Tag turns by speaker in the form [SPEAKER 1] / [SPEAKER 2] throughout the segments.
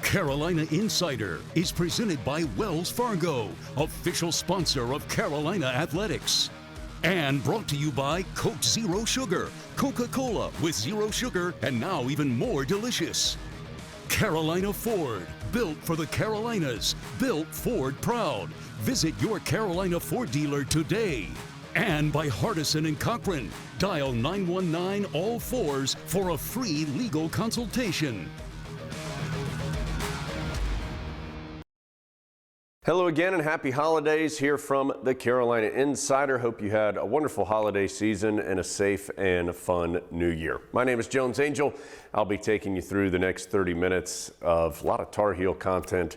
[SPEAKER 1] Carolina Insider is presented by Wells Fargo, official sponsor of Carolina Athletics. And brought to you by Coke Zero Sugar, Coca-Cola with zero sugar and now even more delicious. Carolina Ford, built for the Carolinas, built Ford proud. Visit your Carolina Ford dealer today. And by Hardison and Cochran, dial 919 all fours for a free legal consultation.
[SPEAKER 2] Hello again and happy holidays here from the Carolina Insider. Hope you had a wonderful holiday season and a safe and fun new year. My name is Jones Angel. I'll be taking you through the next 30 minutes of a lot of Tar Heel content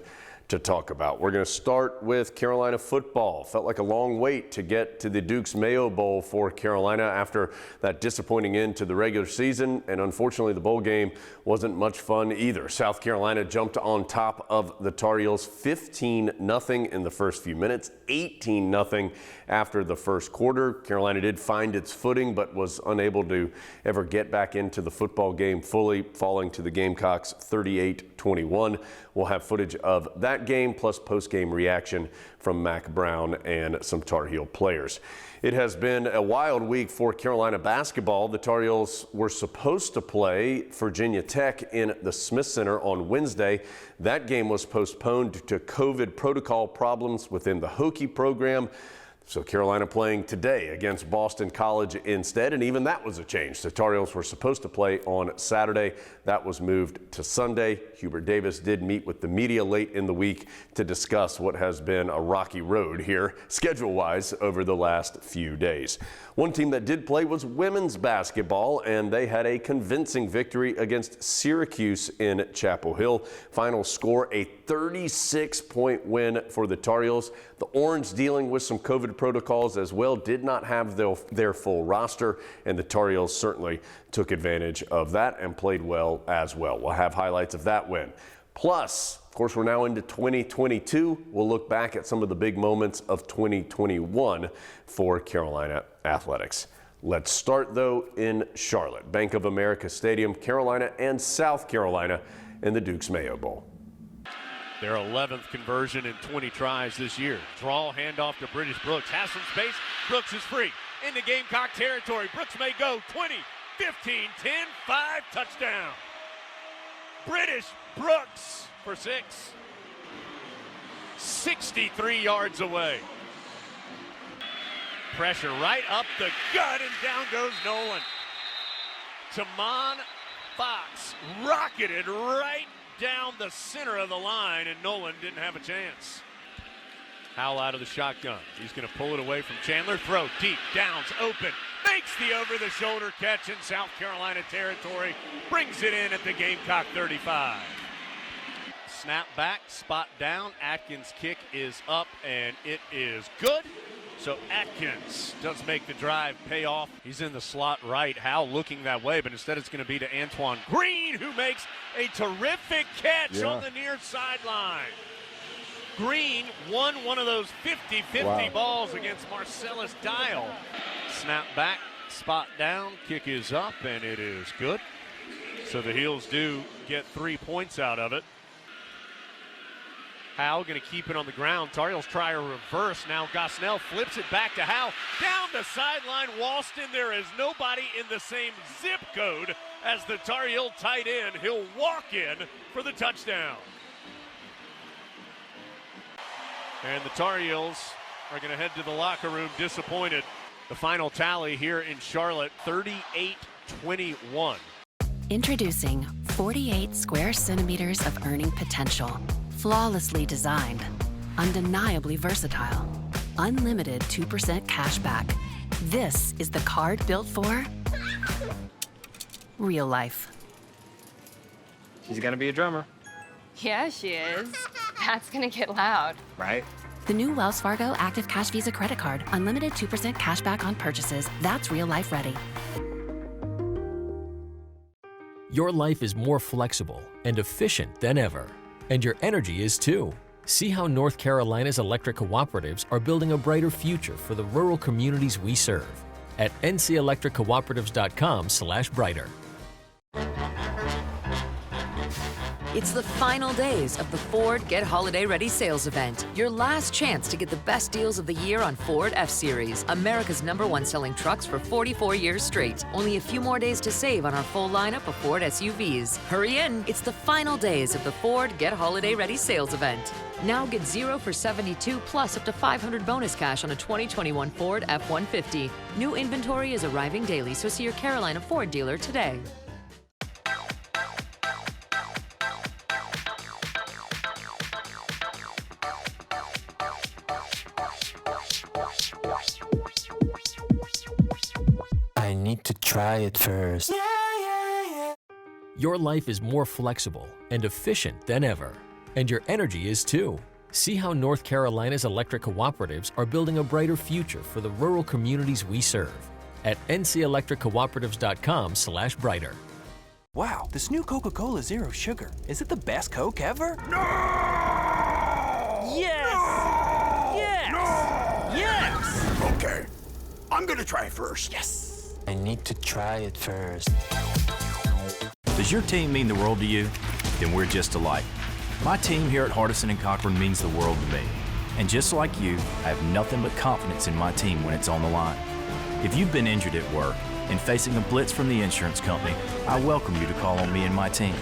[SPEAKER 2] to talk about. We're going to start with Carolina football. Felt like a long wait to get to the Duke's Mayo Bowl for Carolina after that disappointing end to the regular season, and unfortunately the bowl game wasn't much fun either. South Carolina jumped on top of the Tar Heels 15-0 in the first few minutes, 18-0 after the first quarter. Carolina did find its footing but was unable to ever get back into the football game fully, falling to the Gamecocks 38-21. We'll have footage of that game plus post-game reaction from Mack Brown and some Tar Heel players. It has been a wild week for Carolina basketball. The Tar Heels were supposed to play Virginia Tech in the Smith Center on Wednesday. That game was postponed due to COVID protocol problems within the Hokie program. So Carolina playing today against Boston College instead, and even that was a change. The Tar Heels were supposed to play on Saturday. That was moved to Sunday. Hubert Davis did meet with the media late in the week to discuss what has been a rocky road here, schedule-wise, over the last few days. One team that did play was women's basketball, and they had a convincing victory against Syracuse in Chapel Hill. Final score, a 36-point win for the Tar Heels. The Orange, dealing with some COVID protocols as well, did not have their full roster, and the Tar Heels certainly took advantage of that and played well as well. We'll have highlights of that win. Plus, of course, we're now into 2022. We'll look back at some of the big moments of 2021 for Carolina athletics. Let's start, though, in Charlotte. Bank of America Stadium, Carolina and South Carolina in the Duke's Mayo Bowl.
[SPEAKER 3] Their 11th conversion in 20 tries this year. Draw, handoff to British Brooks. Has some space. Brooks is free. Into Gamecock territory. Brooks may go 20, 15, 10, 5, touchdown. British Brooks for 6. 63 yards away. Pressure right up the gut, and down goes Nolan. Tamon Fox rocketed right down the center of the line, and Nolan didn't have a chance. Howell out of the shotgun. He's going to pull it away from Chandler. Throw deep. Downs open. Makes the over-the-shoulder catch in South Carolina territory. Brings it in at the Gamecock 35. Snap back, spot down. Atkins' kick is up, and it is good. So Atkins does make the drive pay off. He's in the slot right. Howell looking that way, but instead it's going to be to Antoine Green, who makes a terrific catch on the near sideline. Green won one of those 50-50 balls against Marcellus Dial. Snap back, spot down, kick is up, and it is good. So the Heels do get 3 points out of it. Howell going to keep it on the ground. Tar Heels try a reverse. Now Gosnell flips it back to Howell. Down the sideline, Walston. There is nobody in the same zip code as the Tar Heel tight end. He'll walk in for the touchdown. And the Tar Heels are going to head to the locker room disappointed. The final tally here in Charlotte, 38-21.
[SPEAKER 4] Introducing 48 square centimeters of earning potential. Flawlessly designed, undeniably versatile, unlimited 2% cash back. This is the card built for real life.
[SPEAKER 5] She's gonna be a drummer.
[SPEAKER 6] Yeah, she is. That's gonna get loud.
[SPEAKER 5] Right?
[SPEAKER 4] The new Wells Fargo Active Cash Visa credit card. Unlimited 2% cash back on purchases. That's real life ready.
[SPEAKER 7] Your life is more flexible and efficient than ever. And your energy is too. See how North Carolina's electric cooperatives are building a brighter future for the rural communities we serve at ncelectriccooperatives.com/brighter.
[SPEAKER 8] It's the final days of the Ford Get Holiday Ready sales event. Your last chance to get the best deals of the year on Ford F-Series, America's #1 selling trucks for 44 years straight. Only a few more days to save on our full lineup of Ford SUVs. Hurry in, it's the final days of the Ford Get Holiday Ready sales event. Now get 0 for 72 plus up to $500 bonus cash on a 2021 Ford F-150. New inventory is arriving daily, so see your Carolina Ford dealer today.
[SPEAKER 9] I need to try it first.
[SPEAKER 7] Your life is more flexible and efficient than ever, and your energy is too. See how North Carolina's electric cooperatives are building a brighter future for the rural communities we serve at ncelectriccooperatives.com/brighter.
[SPEAKER 9] Wow, this new Coca-Cola Zero Sugar. Is it the best Coke ever?
[SPEAKER 10] No!
[SPEAKER 9] Yes!
[SPEAKER 10] No!
[SPEAKER 9] Yes!
[SPEAKER 10] No!
[SPEAKER 9] Yes!
[SPEAKER 10] Okay, I'm gonna try it first.
[SPEAKER 9] Yes! I need to try it first.
[SPEAKER 11] Does your team mean the world to you? Then we're just alike. My team here at Hardison and Cochran means the world to me. And just like you, I have nothing but confidence in my team when it's on the line. If you've been injured at work and facing a blitz from the insurance company, I welcome you to call on me and my team.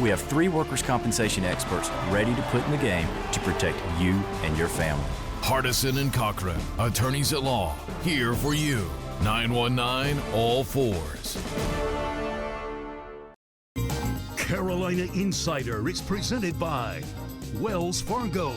[SPEAKER 11] We have 3 workers' compensation experts ready to put in the game to protect you and your family.
[SPEAKER 12] Hardison and Cochran, attorneys at law, here for you. 919 all fours.
[SPEAKER 1] Carolina Insider is presented by Wells Fargo.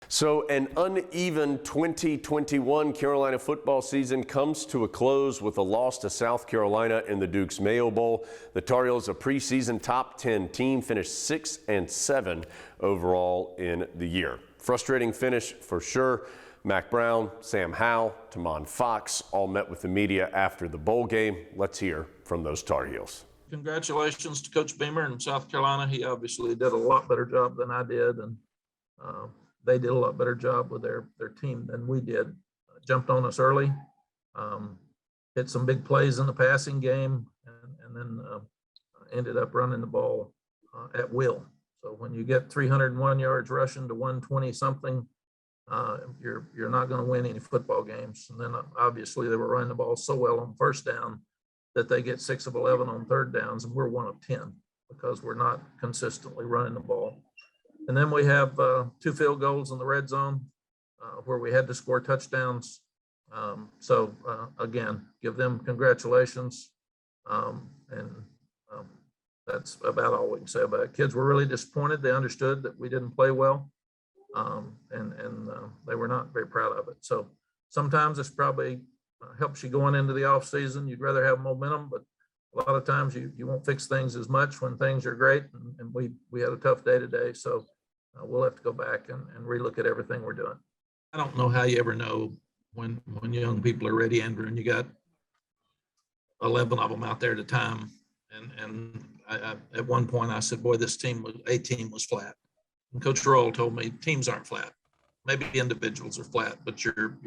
[SPEAKER 2] So an uneven 2021 Carolina football season comes to a close with a loss to South Carolina in the Duke's Mayo Bowl. The Tar Heels, a preseason top 10 team, finished 6-7 overall in the year. Frustrating finish for sure. Mack Brown, Sam Howell, Tamon Fox all met with the media after the bowl game. Let's hear from those Tar Heels.
[SPEAKER 13] Congratulations to Coach Beamer in South Carolina. He obviously did a lot better job than I did, and they did a lot better job with their team than we did. Jumped on us early, hit some big plays in the passing game, and then ended up running the ball at will. So when you get 301 yards rushing to 120 something, you're not going to win any football games. And then obviously they were running the ball so well on first down that they get 6 of 11 on third downs, and we're 1 of 10 because we're not consistently running the ball. And then we have 2 field goals in the red zone where we had to score touchdowns. So again, give them congratulations. That's about all we can say about it. Kids were really disappointed. They understood that we didn't play well. And they were not very proud of it. So sometimes this probably helps you going into the off season. You'd rather have momentum, but a lot of times you won't fix things as much when things are great. And we had a tough day today. So we'll have to go back and relook at everything we're doing. I don't know how you ever know when young people are ready, Andrew, and you got 11 of them out there at a time. And I at one point I said, boy, this team was flat. And Coach Roll told me teams aren't flat. Maybe individuals are flat, but you're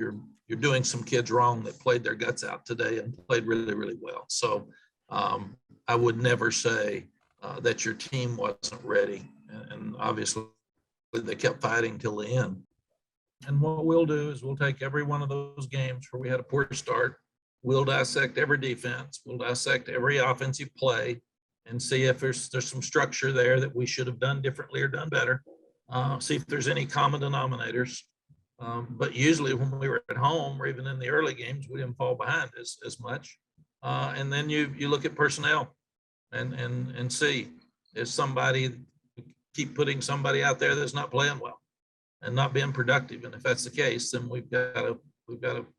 [SPEAKER 13] doing some kids wrong that played their guts out today and played really, really well. So I would never say that your team wasn't ready. And obviously they kept fighting till the end. And what we'll do is we'll take every one of those games where we had a poor start. We'll dissect every defense. We'll dissect every offensive play and see if there's some structure there that we should have done differently or done better. See if there's any common denominators. But usually when we were at home or even in the early games, we didn't fall behind as much. And then you look at personnel and see is somebody keep putting somebody out there that's not playing well and not being productive. And if that's the case, then we've got to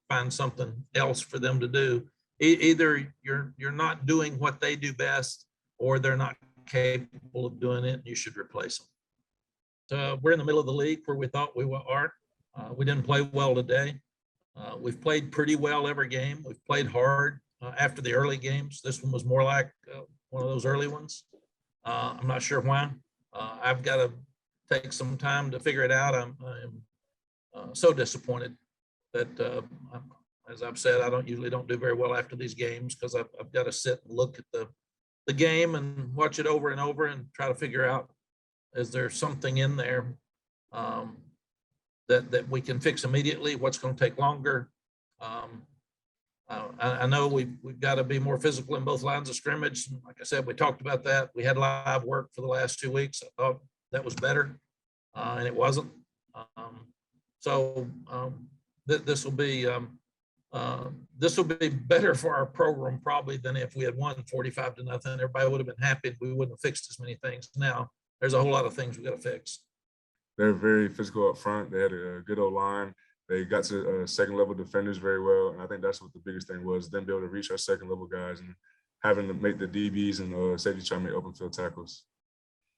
[SPEAKER 13] find something else for them to do. Either you're not doing what they do best, or they're not capable of doing it, and you should replace them. So we're in the middle of the league where we thought we are. We didn't play well today. We've played pretty well every game. We've played hard after the early games. This one was more like one of those early ones. I'm not sure why. I've got to take some time to figure it out. I'm so disappointed that, as I've said, I usually don't do very well after these games because I've got to sit and look at the game and watch it over and over and try to figure out, is there something in there that we can fix immediately? What's going to take longer? I know we've got to be more physical in both lines of scrimmage. Like I said, we talked about that. We had live work for the last 2 weeks. I thought that was better, and it wasn't. This will be better for our program probably than if we had won 45-0. Everybody would have been happy. We wouldn't have fixed as many things. Now there's a whole lot of things we got to fix.
[SPEAKER 14] They're very physical up front. They had a good old line. They got to second level defenders very well. And I think that's what the biggest thing was, them being able to reach our second level guys and having to make the DBs and safeties try to make open field tackles.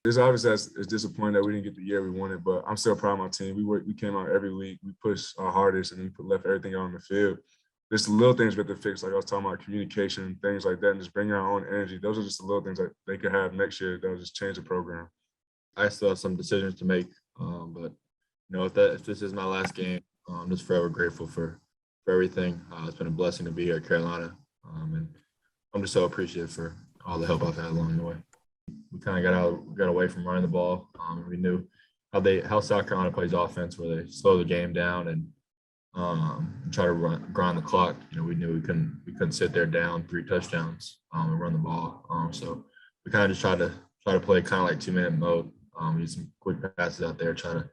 [SPEAKER 14] It's obvious that it's disappointing that we didn't get the year we wanted, but I'm still proud of my team. We came out every week, we pushed our hardest, and we left everything out on the field. Just the little things we have to fix, like I was talking about communication, things like that, and just bringing our own energy. Those are just the little things that they could have next year that will just change the program.
[SPEAKER 15] I still have some decisions to make, but if this is my last game, I'm just forever grateful for everything. It's been a blessing to be here at Carolina, and I'm just so appreciative for all the help I've had along the way. We kind of got away from running the ball. We knew how South Carolina plays offense, where they slow the game down and try to grind the clock. We knew we couldn't sit there down 3 touchdowns and run the ball. So we kind of just try to play kind of like 2-minute mode. Use some quick passes out there, try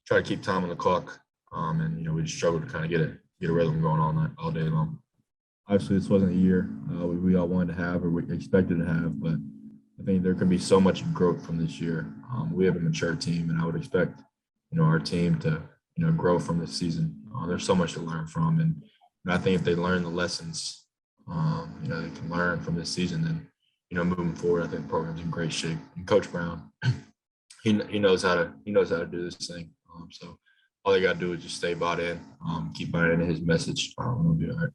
[SPEAKER 15] to keep time on the clock. And we just struggled to kind of get a rhythm going all day long. Obviously, this wasn't a year we all wanted to have or we expected to have, but I think there can be so much growth from this year. We have a mature team, and I would expect our team to grow from this season. There's so much to learn from, and I think if they learn the lessons, they can learn from this season. Then moving forward, I think the program's in great shape. And Coach Brown, he knows how to do this thing. So all they got to do is just stay bought in, keep buying into his message, and we'll be all right.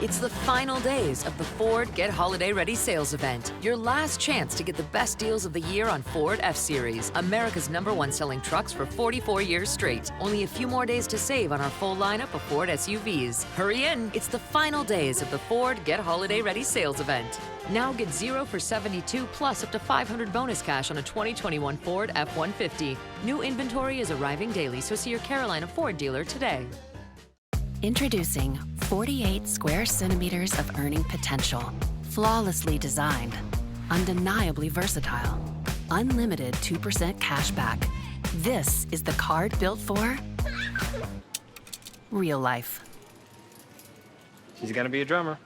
[SPEAKER 8] It's the final days of the Ford Get Holiday Ready sales event. Your last chance to get the best deals of the year on Ford F-Series, America's #1 selling trucks for 44 years straight. Only a few more days to save on our full lineup of Ford SUVs. Hurry in, it's the final days of the Ford Get Holiday Ready sales event. Now get 0 for 72 plus up to $500 bonus cash on a 2021 Ford F-150. New inventory is arriving daily, so see your Carolina Ford dealer today.
[SPEAKER 4] Introducing 48 square centimeters of earning potential. Flawlessly designed, undeniably versatile, unlimited 2% cash back. This is the card built for real life.
[SPEAKER 5] She's gonna be a drummer.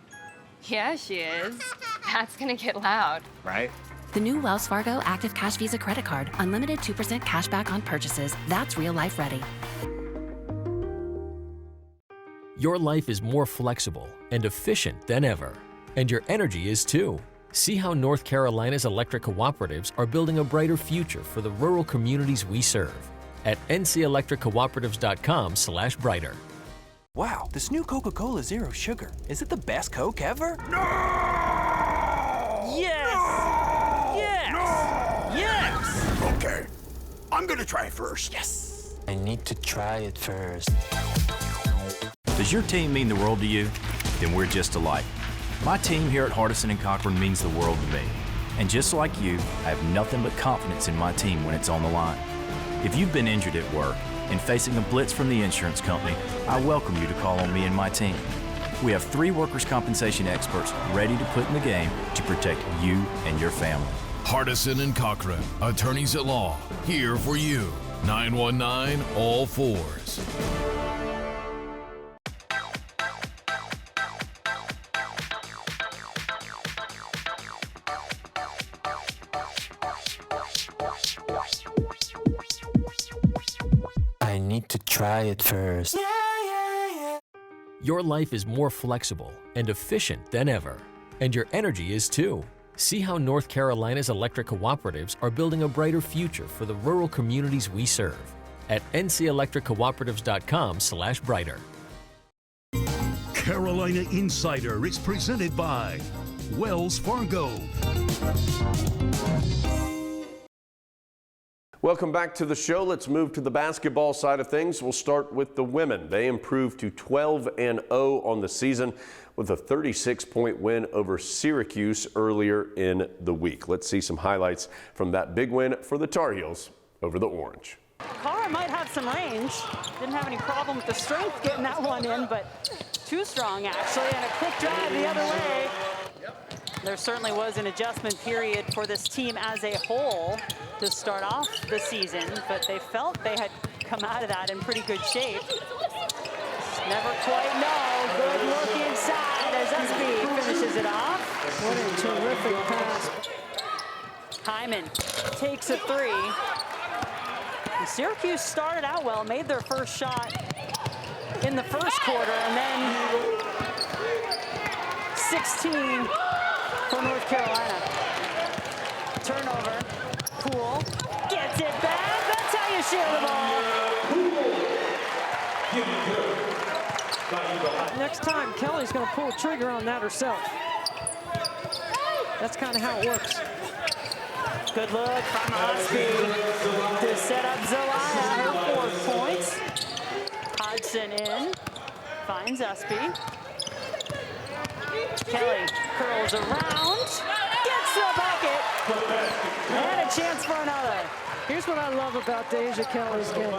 [SPEAKER 6] Yeah, she is. That's gonna get loud.
[SPEAKER 5] Right?
[SPEAKER 4] The new Wells Fargo Active Cash Visa credit card. Unlimited 2% cash back on purchases. That's real life ready.
[SPEAKER 7] Your life is more flexible and efficient than ever, and your energy is too. See how North Carolina's electric cooperatives are building a brighter future for the rural communities we serve at ncelectriccooperatives.com/brighter.
[SPEAKER 9] Wow, this new Coca-Cola Zero Sugar. Is it the best Coke ever?
[SPEAKER 10] No!
[SPEAKER 9] Yes!
[SPEAKER 10] No!
[SPEAKER 9] Yes!
[SPEAKER 10] No!
[SPEAKER 9] Yes!
[SPEAKER 10] Okay, I'm gonna try it first.
[SPEAKER 9] Yes!
[SPEAKER 16] I need to try it first.
[SPEAKER 11] Does your team mean the world to you? Then we're just alike. My team here at Hardison and Cochran means the world to me. And just like you, I have nothing but confidence in my team when it's on the line. If you've been injured at work and facing a blitz from the insurance company, I welcome you to call on me and my team. We have 3 workers' compensation experts ready to put in the game to protect you and your family.
[SPEAKER 12] Hardison and Cochran, attorneys at law, here for you. 919 all fours.
[SPEAKER 16] I need to try it first.
[SPEAKER 7] Your life is more flexible and efficient than ever, and your energy is too. See how North Carolina's electric cooperatives are building a brighter future for the rural communities we serve at ncelectriccooperatives.com/brighter.
[SPEAKER 1] Carolina Insider is presented by Wells Fargo.
[SPEAKER 2] Welcome back to the show. Let's move to the basketball side of things. We'll start with the women. They improved to 12-0 on the season with a 36-point win over Syracuse earlier in the week. Let's see some highlights from that big win for the Tar Heels over the Orange.
[SPEAKER 17] Cara might have some range. Didn't have any problem with the strength getting that one in, but too strong actually, and a quick drive the other way. There certainly was an adjustment period for this team as a whole to start off the season, but they felt they had come out of that in pretty good shape. Never quite know. Good look inside as SB finishes it off.
[SPEAKER 18] What a terrific pass.
[SPEAKER 17] Hyman takes a three. And Syracuse started out well, made their first shot in the first quarter, and then 16 for North Carolina. Turnover. Poole gets it back. That's how you share the ball.
[SPEAKER 18] Next time, Kelly's going to pull a trigger on that herself. That's kind of how it works.
[SPEAKER 17] Good look from Hospi to set up Zelaya, her 4 points. Hodgson in, finds Usby. Kelly curls around, gets the bucket, and a chance for another.
[SPEAKER 18] Here's what I love about Deja Kelly's game.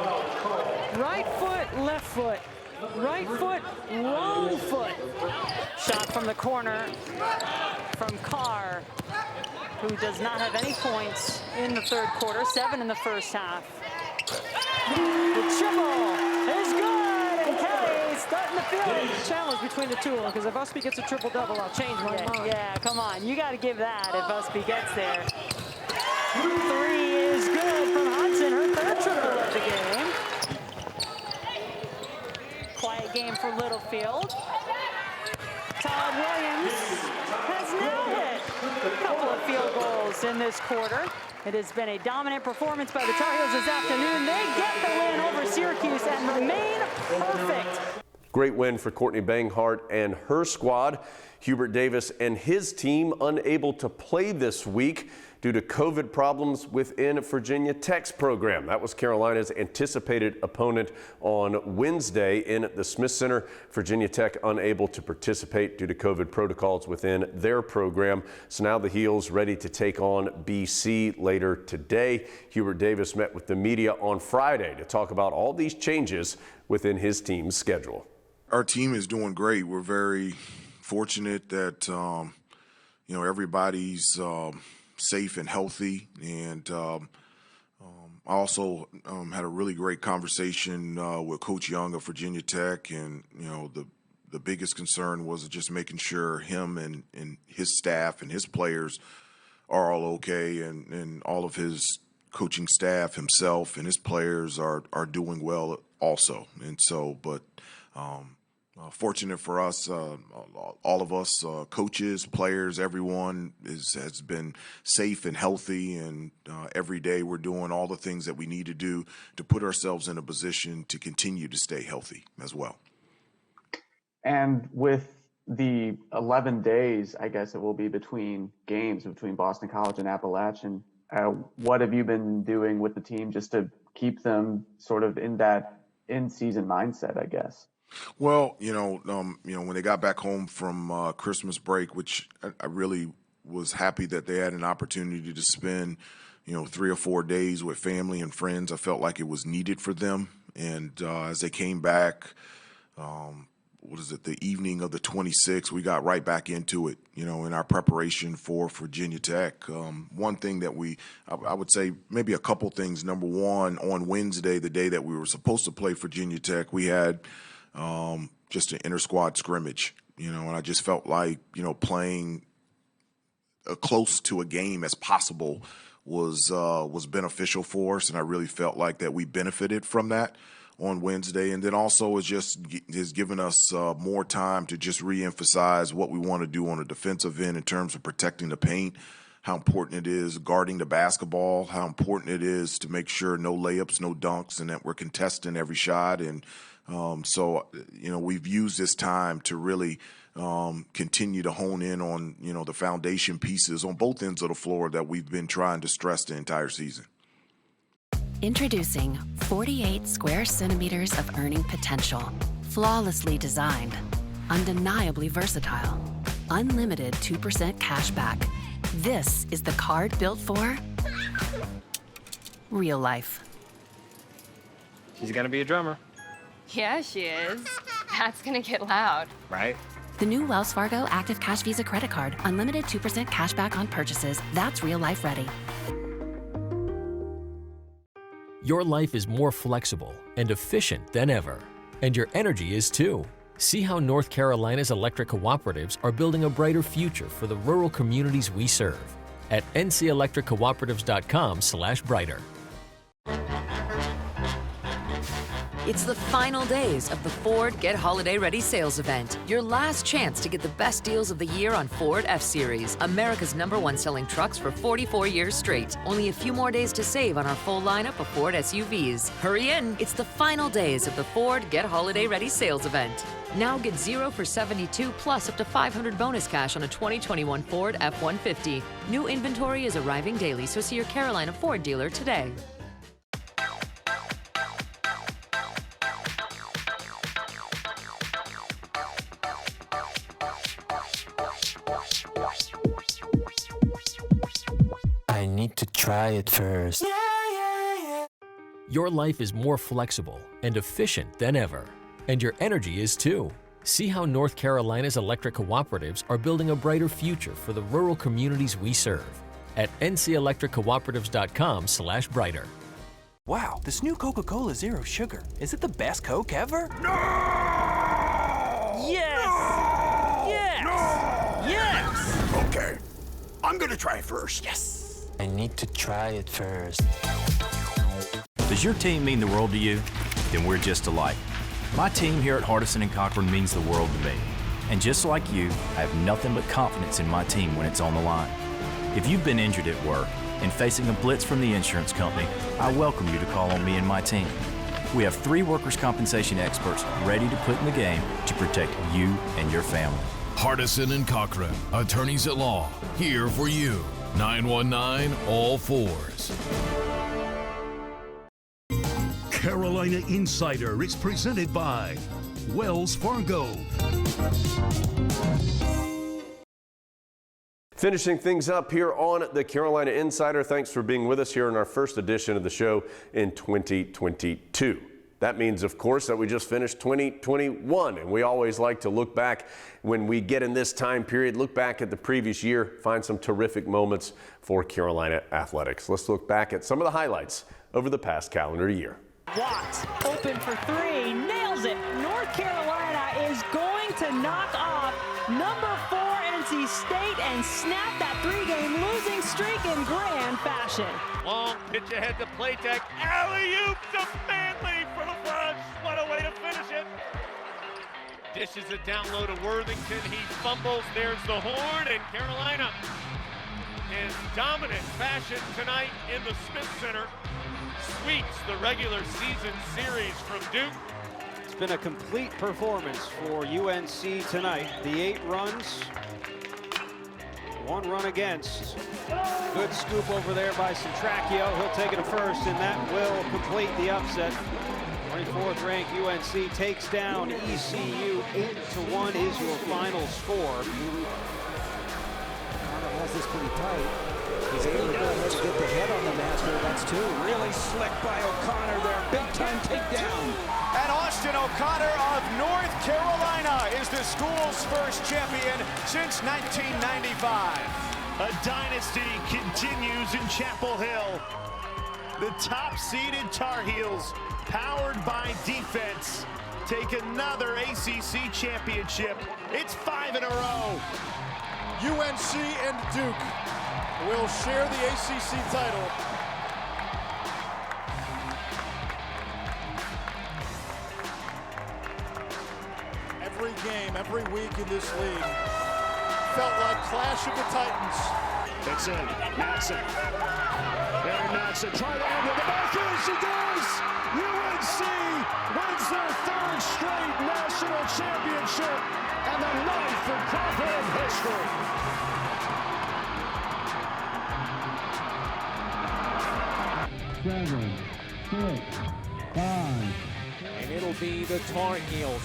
[SPEAKER 18] Right foot, left foot. Right foot, wrong foot.
[SPEAKER 17] Shot from the corner from Carr, who does not have any points in the third quarter, 7 in the first half. The triple is good, and Kelly starting the field.
[SPEAKER 18] Challenge between the two of them, because if Usby gets a triple-double, I'll change my mind.
[SPEAKER 17] Yeah, come on, you got to give that if Usby gets there. 3 is good from Hudson, her 3rd triple of the game. Quiet game for Littlefield. Todd Williams has now hit a couple of field goals in this quarter. It has been a dominant performance by the Tar Heels this afternoon. They get the win over Syracuse and remain perfect.
[SPEAKER 2] Great win for Courtney Banghart and her squad. Hubert Davis and his team unable to play this week due to COVID problems within Virginia Tech's program. That was Carolina's anticipated opponent on Wednesday in the Smith Center. Virginia Tech unable to participate due to COVID protocols within their program. So now the Heels ready to take on BC later today. Hubert Davis met with the media on Friday to talk about all these changes within his team's schedule.
[SPEAKER 19] Our team is doing great. We're very fortunate that everybody's safe and healthy, and I also had a really great conversation with Coach Young of Virginia Tech, and the biggest concern was just making sure him and his staff and his players are all okay, and all of his coaching staff, himself and his players are doing well also. And so, but fortunate for us, all of us, coaches, players, everyone has been safe and healthy, and every day we're doing all the things that we need to do to put ourselves in a position to continue to stay healthy as well.
[SPEAKER 20] And with the 11 days, I guess it will be between games, between Boston College and Appalachian, what have you been doing with the team just to keep them sort of in that in-season mindset, I guess?
[SPEAKER 19] Well, when they got back home from Christmas break, which I really was happy that they had an opportunity to spend, 3 or 4 days with family and friends. I felt like it was needed for them. And as they came back, the evening of the 26th, we got right back into it, in our preparation for Virginia Tech. One thing that I would say maybe a couple things. Number one, on Wednesday, the day that we were supposed to play Virginia Tech, we had just an inter-squad scrimmage, and I just felt like, playing close to a game as possible was beneficial for us, and I really felt like that we benefited from that on Wednesday. And then also has given us more time to just reemphasize what we want to do on a defensive end in terms of protecting the paint, how important it is guarding the basketball, how important it is to make sure no layups, no dunks, and that we're contesting every shot. And so we've used this time to really continue to hone in on, the foundation pieces on both ends of the floor that we've been trying to stress the entire season.
[SPEAKER 4] Introducing 48 square centimeters of earning potential. Flawlessly designed, undeniably versatile, unlimited 2% cash back. This is the card built for real life.
[SPEAKER 5] She's gonna be a drummer.
[SPEAKER 6] Yeah, she is. That's gonna get loud.
[SPEAKER 5] Right?
[SPEAKER 4] The new Wells Fargo Active Cash Visa credit card. Unlimited 2% cash back on purchases. That's real life ready.
[SPEAKER 7] Your life is more flexible and efficient than ever, and your energy is too. See how North Carolina's electric cooperatives are building a brighter future for the rural communities we serve at ncelectriccooperatives.com/brighter.
[SPEAKER 8] It's the final days of the Ford Get Holiday Ready sales event. Your last chance to get the best deals of the year on Ford F-Series, America's #1 selling trucks for 44 years straight. Only a few more days to save on our full lineup of Ford SUVs. Hurry in, it's the final days of the Ford Get Holiday Ready sales event. Now get 0 for 72 plus up to $500 bonus cash on a 2021 Ford F-150. New inventory is arriving daily, so see your Carolina Ford dealer today.
[SPEAKER 16] I need to try it first.
[SPEAKER 7] Your life is more flexible and efficient than ever, and your energy is too. See how North Carolina's electric cooperatives are building a brighter future for the rural communities we serve at ncelectriccooperatives.com/brighter.
[SPEAKER 9] Wow, this new Coca-Cola Zero Sugar. Is it the best Coke ever?
[SPEAKER 10] No!
[SPEAKER 9] Yes!
[SPEAKER 10] No!
[SPEAKER 9] Yes!
[SPEAKER 10] No!
[SPEAKER 9] Yes!
[SPEAKER 10] Okay, I'm gonna try first.
[SPEAKER 9] Yes!
[SPEAKER 16] I need to try it first.
[SPEAKER 11] Does your team mean the world to you? Then we're just alike. My team here at Hardison and Cochran means the world to me. And just like you, I have nothing but confidence in my team when it's on the line. If you've been injured at work and facing a blitz from the insurance company, I welcome you to call on me and my team. We have 3 workers' compensation experts ready to put in the game to protect you and your family.
[SPEAKER 12] Hardison and Cochran, attorneys at law, here for you. 919 all fours.
[SPEAKER 1] Carolina Insider is presented by Wells Fargo.
[SPEAKER 2] Finishing things up here on the Carolina Insider. Thanks for being with us here in our first edition of the show in 2022. That means, of course, that we just finished 2021, and we always like to look back when we get in this time period, look back at the previous year, find some terrific moments for Carolina athletics. Let's look back at some of the highlights over the past calendar year.
[SPEAKER 17] Watt open for 3, nails it. North Carolina is going to knock off number 4 NC State and snap that 3-game losing streak in grand fashion.
[SPEAKER 3] Long pitch ahead to Playtech. Alley-oop to Manley for the flush. What a way to finish it. Dishes it down low to Worthington. He fumbles. There's the horn, and Carolina in dominant fashion tonight in the Smith Center sweeps the regular season series from Duke.
[SPEAKER 21] It's been a complete performance for UNC tonight. The 8 runs, 1 run against. Good scoop over there by Centracchio. He'll take it to first, and that will complete the upset. 24th ranked UNC takes down ECU. 8-1 is your final score.
[SPEAKER 22] O'Connor has this pretty tight. He's able to go ahead and get the head on the master. That's 2.
[SPEAKER 10] Really slick by O'Connor there. Big time takedown.
[SPEAKER 23] And Austin O'Connor of North Carolina is the school's first champion since 1995.
[SPEAKER 3] A dynasty continues in Chapel Hill. The top-seeded Tar Heels, powered by defense, take another ACC championship. It's 5 in a row.
[SPEAKER 24] UNC and Duke will share the ACC title. Every game, every week in this league felt like Clash of the Titans.
[SPEAKER 3] It's in. Madsen. Barry Madsen. Try to end with the back. Yes, she does! UNC wins their 3rd straight national championship and the 9th in program history.
[SPEAKER 25] Seven,
[SPEAKER 13] And it'll be the Tar Heels.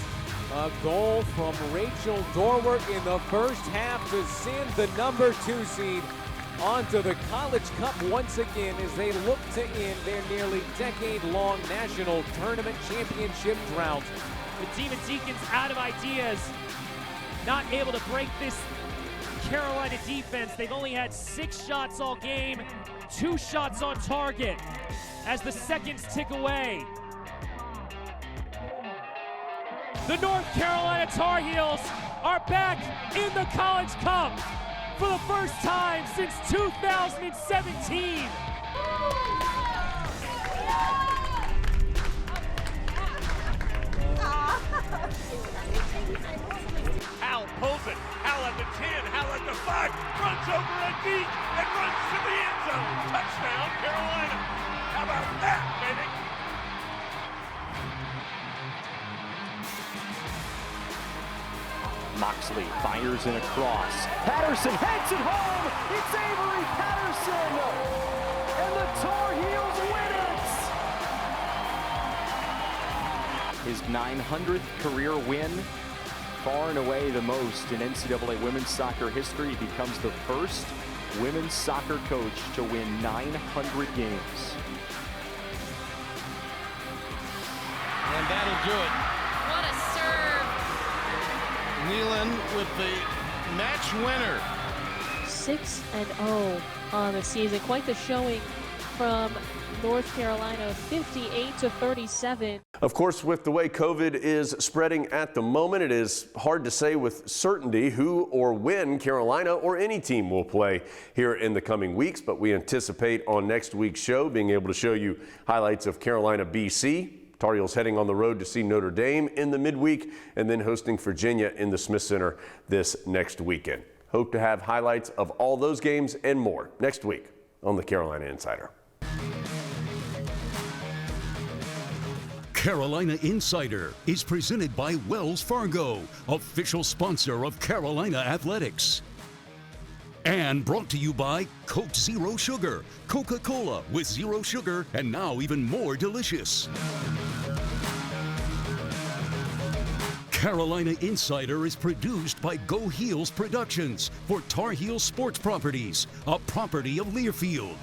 [SPEAKER 13] A goal from Rachel Dorwart in the first half to send the number 2 seed onto the College Cup once again as they look to end their nearly decade-long national tournament championship drought.
[SPEAKER 14] The Demon Deacons out of ideas, not able to break this Carolina defense. They've only had 6 shots all game, 2 shots on target as the seconds tick away. The North Carolina Tar Heels are back in the College Cup for the first time since 2017.
[SPEAKER 3] Hal pulls it. Hal at the 10, Hal at the 5, runs over a deep and runs to the end zone. Touchdown, Carolina. How about that, baby?
[SPEAKER 15] Moxley fires in a cross. Patterson heads it home. It's Avery Patterson. And the Tar Heels win it. His 900th career win, far and away the most in NCAA women's soccer history. He becomes the first women's soccer coach to win 900 games.
[SPEAKER 18] And that'll do it.
[SPEAKER 6] What a serve.
[SPEAKER 18] Nealon with the match winner.
[SPEAKER 25] 6-0 on the season. Quite the showing from North Carolina, 58-37.
[SPEAKER 2] Of course, with the way COVID is spreading at the moment, it is hard to say with certainty who or when Carolina or any team will play here in the coming weeks, but we anticipate on next week's show being able to show you highlights of Carolina, BC. Tar Heels heading on the road to see Notre Dame in the midweek and then hosting Virginia in the Smith Center this next weekend. Hope to have highlights of all those games and more next week on the Carolina Insider.
[SPEAKER 1] Carolina Insider is presented by Wells Fargo, official sponsor of Carolina Athletics. And brought to you by Coke Zero Sugar, Coca-Cola with zero sugar and now even more delicious. Carolina Insider is produced by Go Heels Productions for Tar Heel Sports Properties, a property of Learfield.